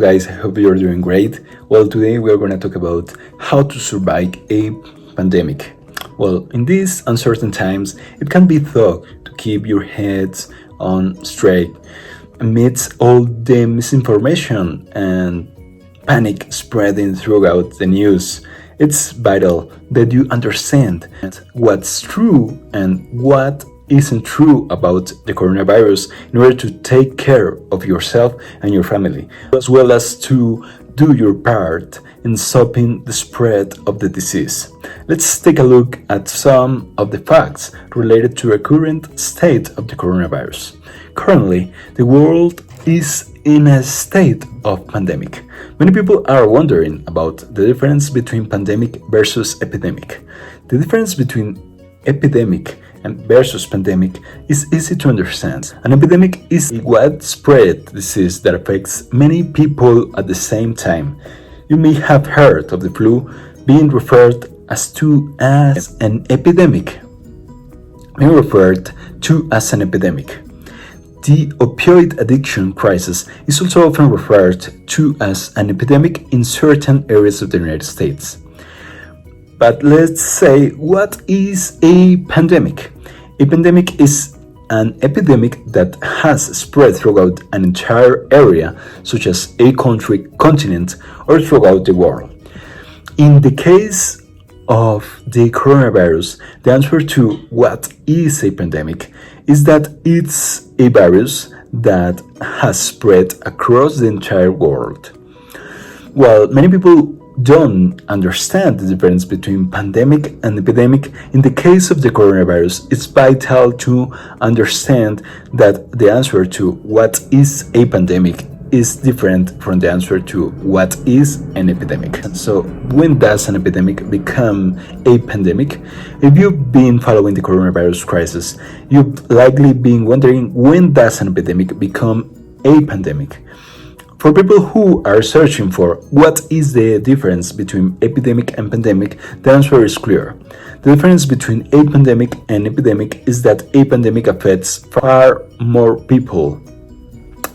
Guys, I hope you're doing great. Well, today we're going to talk about how to survive a pandemic. Well, in these uncertain times, it can be thought to keep your heads on straight amidst all the misinformation and panic spreading throughout the news. It's vital that you understand what's true and what isn't true about the coronavirus in order to take care of yourself and your family, as well as to do your part in stopping the spread of the disease. Let's take a look at some of the facts related to the current state of the coronavirus. Currently, the world is in a state of pandemic. Many people are wondering about the difference between pandemic versus epidemic. The difference between epidemic and versus pandemic is easy to understand. An epidemic is a widespread disease that affects many people at the same time. You may have heard of the flu being referred as an epidemic. The opioid addiction crisis is also often referred to as an epidemic in certain areas of the United States. But let's say, what is a pandemic? A pandemic is an epidemic that has spread throughout an entire area, such as a country, continent, or throughout the world. In the case of the coronavirus, the answer to what is a pandemic is that it's a virus that has spread across the entire world. While many people don't understand the difference between pandemic and epidemic, in the case of the coronavirus, it's vital to understand that the answer to what is a pandemic is different from the answer to what is an epidemic. So, when does an epidemic become a pandemic? If you've been following the coronavirus crisis, you've likely been wondering, when does an epidemic become a pandemic? For people who are searching for what is the difference between epidemic and pandemic, the answer is clear. The difference between a pandemic and epidemic is that a pandemic affects far more people.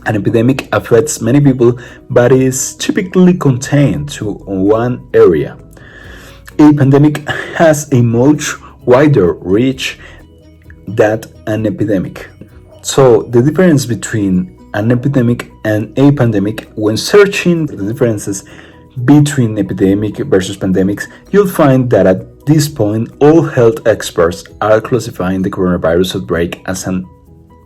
An epidemic affects many people, but is typically contained to one area. A pandemic has a much wider reach than an epidemic. So the difference between an epidemic and a pandemic, when searching the differences between epidemic versus pandemics, you'll find that at this point, all health experts are classifying the coronavirus outbreak as a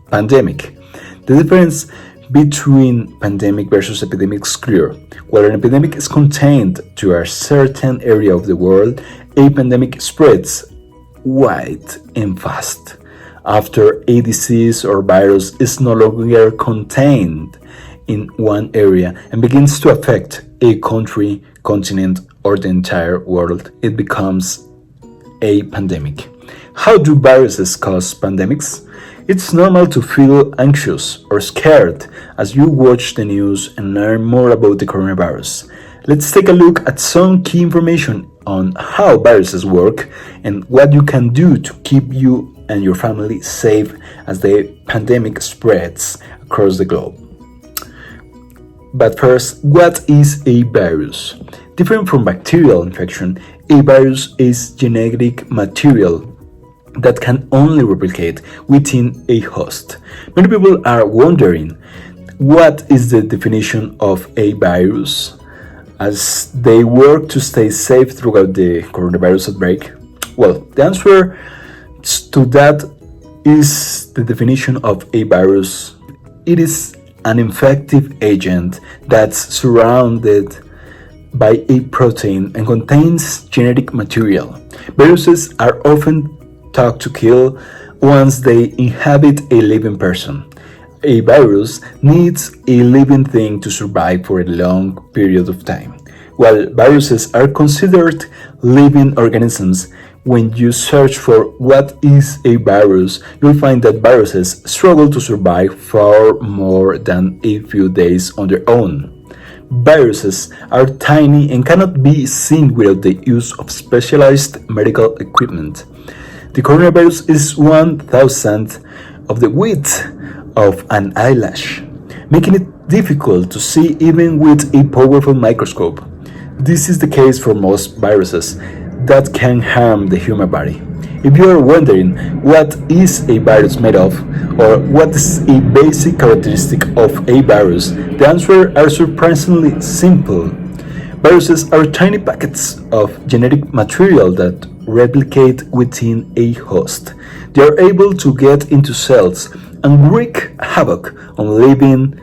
pandemic. The difference between pandemic versus epidemic is clear. While an epidemic is contained to a certain area of the world, a pandemic spreads wide and fast. After a disease or virus is no longer contained in one area and begins to affect a country, continent, or the entire world, it becomes a pandemic. How do viruses cause pandemics? It's normal to feel anxious or scared as you watch the news and learn more about the coronavirus. Let's take a look at some key information on how viruses work and what you can do to keep you and your family safe as the pandemic spreads across the globe. But first, what is a virus? Different from bacterial infection, a virus is genetic material that can only replicate within a host. Many people are wondering, what is the definition of a virus as they work to stay safe throughout the coronavirus outbreak? Well, the answer to that is the definition of a virus. It is an infective agent that's surrounded by a protein and contains genetic material. Viruses are often thought to kill once they inhabit a living person. A virus needs a living thing to survive for a long period of time. While viruses are considered living organisms, when you search for what is a virus, you'll find that viruses struggle to survive far more than a few days on their own. Viruses are tiny and cannot be seen without the use of specialized medical equipment. The coronavirus is 1,000th of the width of an eyelash, making it difficult to see even with a powerful microscope. This is the case for most viruses that can harm the human body. If you are wondering what is a virus made of or what is a basic characteristic of a virus, the answers are surprisingly simple. Viruses are tiny packets of genetic material that replicate within a host. They are able to get into cells and wreak havoc on living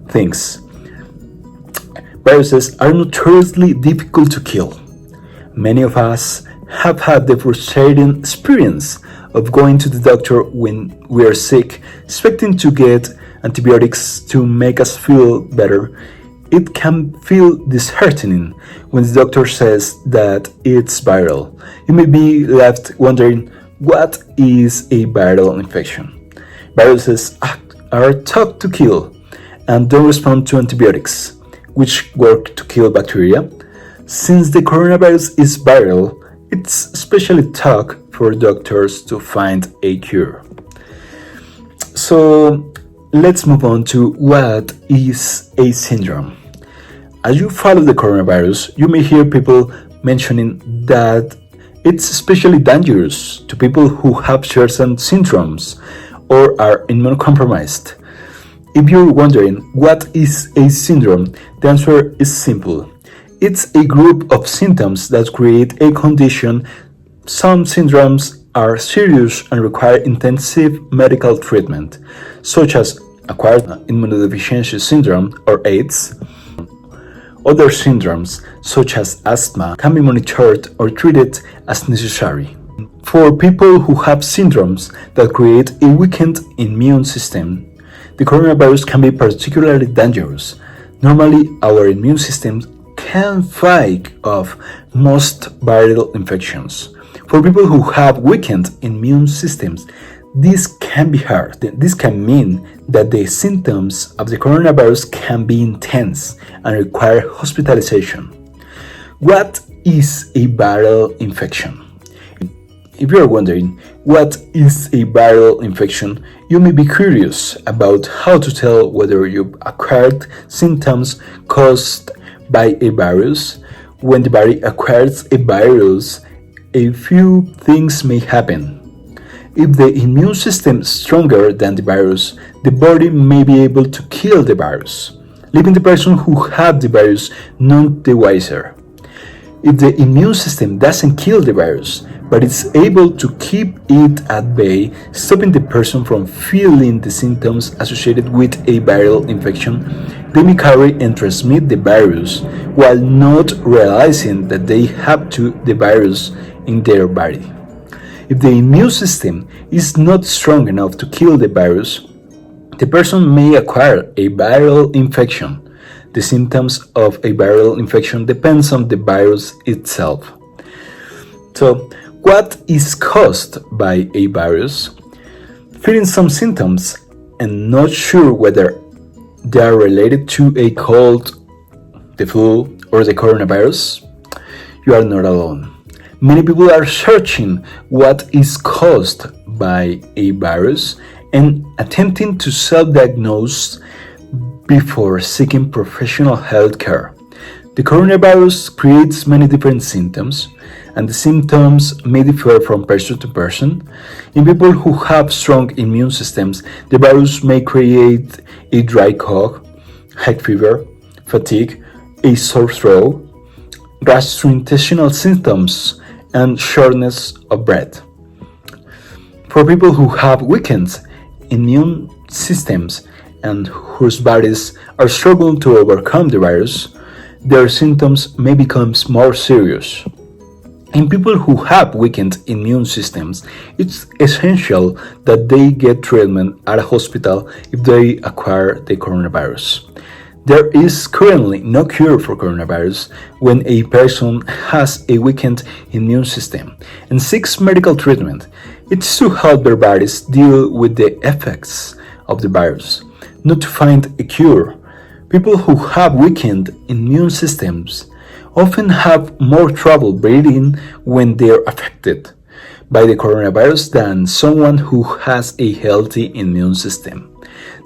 things. Viruses are notoriously difficult to kill. Many of us have had the frustrating experience of going to the doctor when we are sick, expecting to get antibiotics to make us feel better. It can feel disheartening when the doctor says that it's viral. You may be left wondering, what is a viral infection? Viruses are thought to kill and don't respond to antibiotics, which work to kill bacteria. Since the coronavirus is viral, it's especially tough for doctors to find a cure. So let's move on to what is a syndrome. As you follow the coronavirus, you may hear people mentioning that it's especially dangerous to people who have certain syndromes or are immunocompromised. If you're wondering what is a syndrome, the answer is simple. It's a group of symptoms that create a condition. Some syndromes are serious and require intensive medical treatment, such as acquired immunodeficiency syndrome or AIDS. Other syndromes, such as asthma, can be monitored or treated as necessary. For people who have syndromes that create a weakened immune system, the coronavirus can be particularly dangerous. Normally, our immune system can fight off most viral infections. For people who have weakened immune systems, this can be hard. This can mean that the symptoms of the coronavirus can be intense and require hospitalization. What is a viral infection? If you are wondering what is a viral infection, you may be curious about how to tell whether you've acquired symptoms caused by a virus. When the body acquires a virus, a few things may happen. If the immune system is stronger than the virus, the body may be able to kill the virus, leaving the person who had the virus none the wiser. If the immune system doesn't kill the virus, but it's able to keep it at bay, stopping the person from feeling the symptoms associated with a viral infection, they may carry and transmit the virus while not realizing that they have the virus in their body. If the immune system is not strong enough to kill the virus, the person may acquire a viral infection. The symptoms of a viral infection depends on the virus itself. So, what is caused by a virus? Feeling some symptoms and not sure whether they are related to a cold, the flu, or the coronavirus? You are not alone. Many people are searching what is caused by a virus and attempting to self-diagnose before seeking professional health care. The coronavirus creates many different symptoms, and the symptoms may differ from person to person. In people who have strong immune systems, the virus may create a dry cough, high fever, fatigue, a sore throat, gastrointestinal symptoms, and shortness of breath. For people who have weakened immune systems and whose bodies are struggling to overcome the virus, their symptoms may become more serious. In people who have weakened immune systems, it's essential that they get treatment at a hospital if they acquire the coronavirus. There is currently no cure for coronavirus when a person has a weakened immune system and seeks medical treatment. It's to help their bodies deal with the effects of the virus, not to find a cure. People who have weakened immune systems often have more trouble breathing when they are affected by the coronavirus than someone who has a healthy immune system.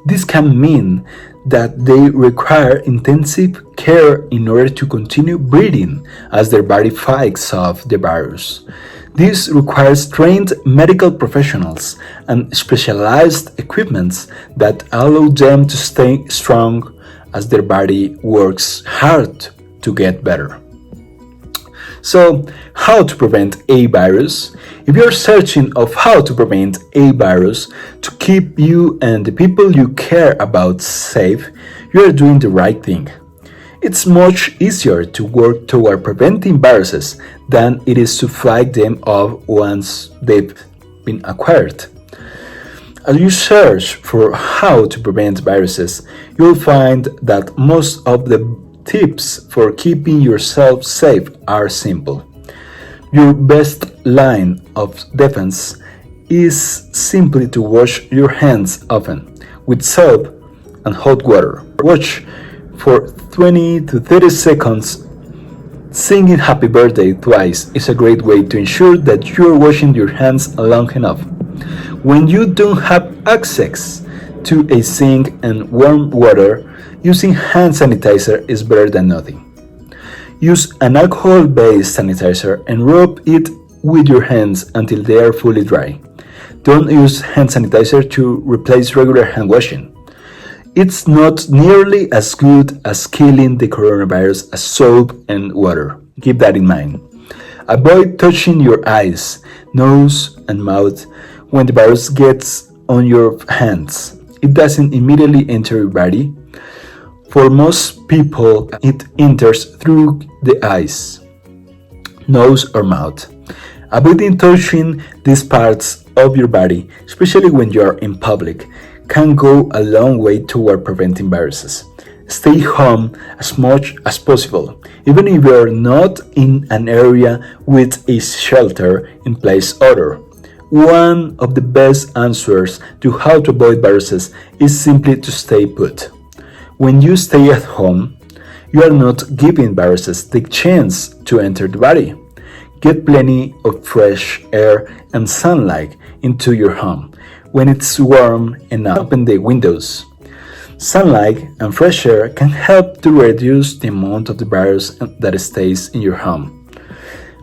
This can mean that they require intensive care in order to continue breathing as their body fights off the virus. This requires trained medical professionals and specialized equipment that allow them to stay strong as their body works hard to get better. So, how to prevent a virus? If you're searching of how to prevent a virus to keep you and the people you care about safe, you are doing the right thing. It's much easier to work toward preventing viruses than it is to fight them off once they've been acquired. As you search for how to prevent viruses, you'll find that most of the tips for keeping yourself safe are simple. Your best line of defense is simply to wash your hands often with soap and hot water. Watch for 20 to 30 seconds. Singing happy birthday twice is a great way to ensure that you're washing your hands long enough. When you don't have access to a sink and warm water, using hand sanitizer is better than nothing. Use an alcohol-based sanitizer and rub it with your hands until they are fully dry. Don't use hand sanitizer to replace regular hand washing. It's not nearly as good as killing the coronavirus as soap and water. Keep that in mind. Avoid touching your eyes, nose, and mouth when the virus gets on your hands. It doesn't immediately enter your body. For most people, it enters through the eyes, nose, or mouth. Avoiding touching these parts of your body, especially when you are in public, can go a long way toward preventing viruses. Stay home as much as possible, even if you are not in an area with a shelter in place order. One of the best answers to how to avoid viruses is simply to stay put. When you stay at home, you are not giving viruses the chance to enter the body. Get plenty of fresh air and sunlight into your home. When it's warm enough, open the windows. Sunlight and fresh air can help to reduce the amount of the virus that stays in your home.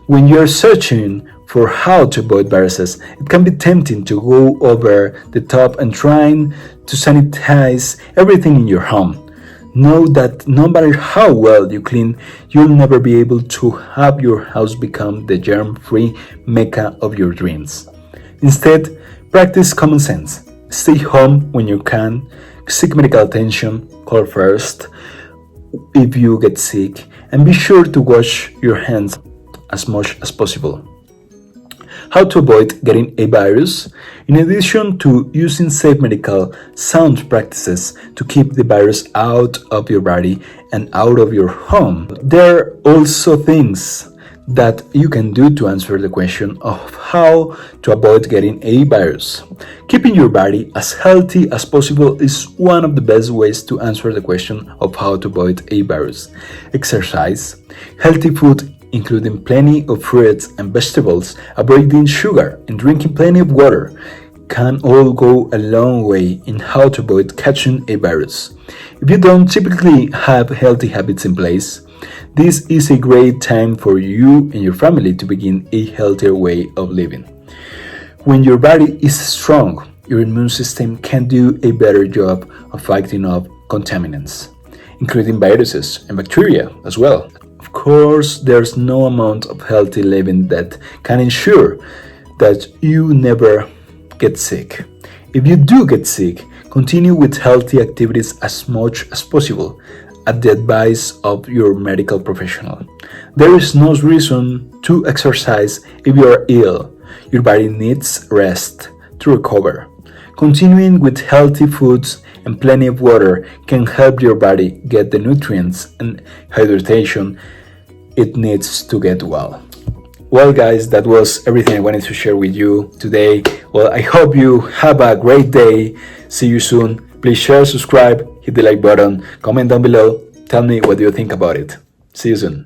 When you're searching for how to avoid viruses, it can be tempting to go over the top and trying to sanitize everything in your home. Know that no matter how well you clean, you'll never be able to have your house become the germ-free mecca of your dreams. Instead, practice common sense. Stay home when you can, seek medical attention, call first if you get sick, and be sure to wash your hands as much as possible. How to avoid getting a virus? In addition to using safe medical sound practices to keep the virus out of your body and out of your home, there are also things that you can do to answer the question of how to avoid getting a virus. Keeping your body as healthy as possible is one of the best ways to answer the question of how to avoid a virus. Exercise, healthy food including plenty of fruits and vegetables, avoiding sugar, and drinking plenty of water can all go a long way in how to avoid catching a virus. If you don't typically have healthy habits in place, this is a great time for you and your family to begin a healthier way of living. When your body is strong, your immune system can do a better job of fighting off contaminants, including viruses and bacteria as well. Of course, there's no amount of healthy living that can ensure that you never get sick. If you do get sick, continue with healthy activities as much as possible at the advice of your medical professional. There is no reason to exercise if you are ill. Your body needs rest to recover. Continuing with healthy foods and plenty of water can help your body get the nutrients and hydration it needs to get well. Well guys, that was everything I wanted to share with you today. Well, I hope you have a great day. See you soon. Please share, subscribe, hit the like button, comment down below. Tell me what you think about it. See you soon.